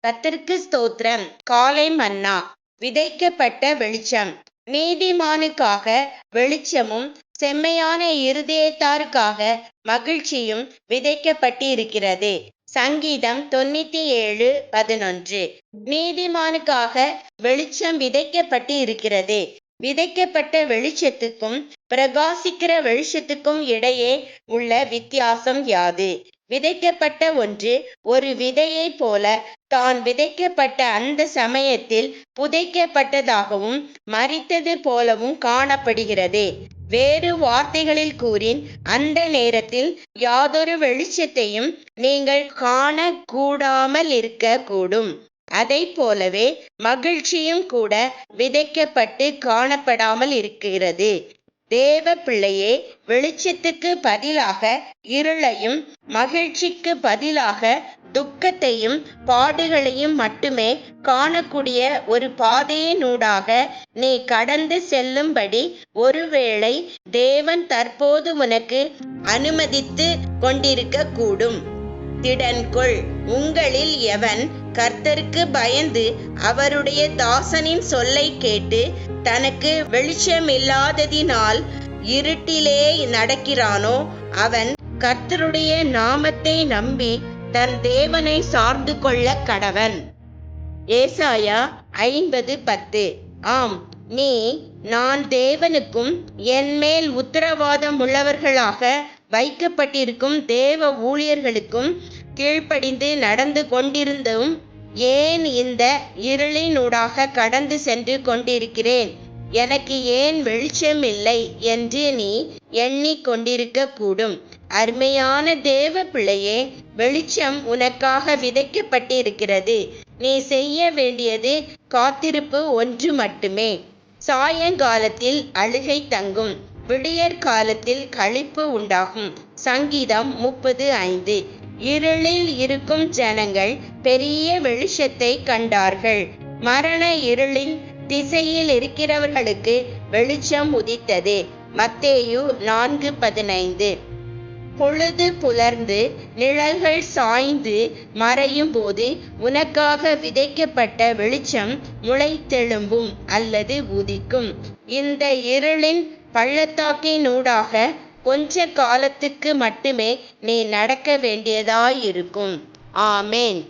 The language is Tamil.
கர்த்தருக்கு ஸ்தோத்திரம். காலை மன்னா. விதைக்கப்பட்ட வெளிச்சம். நீதிமானுக்காக வெளிச்சமும் செம்மையான இருதயத்தாருக்காக மகிழ்ச்சியும் விதைக்கப்பட்டிருக்கிறது. சங்கீதம் 97:11. நீதிமானுக்காக வெளிச்சம் விதைக்கப்பட்டிருக்கிறது. விதைக்கப்பட்ட வெளிச்சத்துக்கும் பிரகாசிக்கிற வெளிச்சத்துக்கும் இடையே உள்ள வித்தியாசம் யாது? விதைக்கப்பட்ட ஒன்று ஒரு விதையைப் போல தான் விதைக்கப்பட்ட அந்த சமயத்தில் புதைக்கப்பட்டதாகவும் மரித்தது போலவும் காணப்படுகிறது. வேறு வார்த்தைகளில் கூறின், அந்த நேரத்தில் யாதொரு வெளிச்சத்தையும் நீங்கள் காணக்கூடாமல் இருக்க கூடும். அதைப் போலவே மகிழ்ச்சியும் கூட விதைக்கப்பட்டு காணப்படாமல் இருக்கிறது. தேவ பிள்ளையே, வெளிச்சத்துக்கு பதிலாக இருளையும் மகிழ்ச்சிக்கு பதிலாக துக்கத்தையும் பாடுகளையும் மட்டுமே காணக்கூடிய ஒரு பாதையினூடாக நீ கடந்து செல்லும்படி ஒருவேளை தேவன் தற்போது உனக்கு அனுமதித்து கொண்டிருக்க கூடும். திடன்கொள். உங்களில் எவன் கர்த்தருக்கு பயந்து அவருடைய தாசனின் சொல்லை கேட்டு தனக்கு வெளிச்சமில்லாததினால் இருட்டிலே நடக்கிறானோ அவன் கர்த்தருடைய நாமத்தை நம்பி தன் தேவனை சார்ந்து கொள்ள கடவன். ஏசாயா 50:10. ஆம், நான் தேவனுக்கும் என்மேல் உத்தரவாதம் உள்ளவர்களாக வைக்கப்பட்டிருக்கும் தேவ ஊழியர்களுக்கும் கீழ்ப்படிந்து நடந்து கொண்டிருந்தும் ஏன் இந்த இருளினூடாக கடந்து சென்று கொண்டிருக்கிறேன், எனக்கு ஏன் வெளிச்சம் இல்லை என்று நீ எண்ணிக்கொண்டிருக்க கூடும். அருமையான தேவ பிள்ளையே, வெளிச்சம் உனக்காக விதைக்கப்பட்டிருக்கிறது. நீ செய்ய வேண்டியது காத்திருப்பு ஒன்று மட்டுமே. சாயங்காலத்தில் அழுகை தங்கும், விடியற் காலத்தில் களிப்பு உண்டாகும். சங்கீதம் 30:5. இருளில் இருக்கும் ஜனங்கள் பெரிய வெளிச்சத்தை கண்டார்கள். மரண இருளின் திசையில் இருக்கிறவர்களுக்கு வெளிச்சம் உதித்தது. மத்தேயு 4:15. பொழுது புலர்ந்து நிழல்கள் சாய்ந்து மறையும் போது உனக்காக விதைக்கப்பட்ட வெளிச்சம் முளைத்தெழும்பும் அல்லது உதிக்கும். இந்த இருளின் பள்ளத்தாக்கினூடாக கொஞ்ச காலத்துக்கு மட்டுமே நீ நடக்க வேண்டியதாயிருக்கும். ஆமேன்.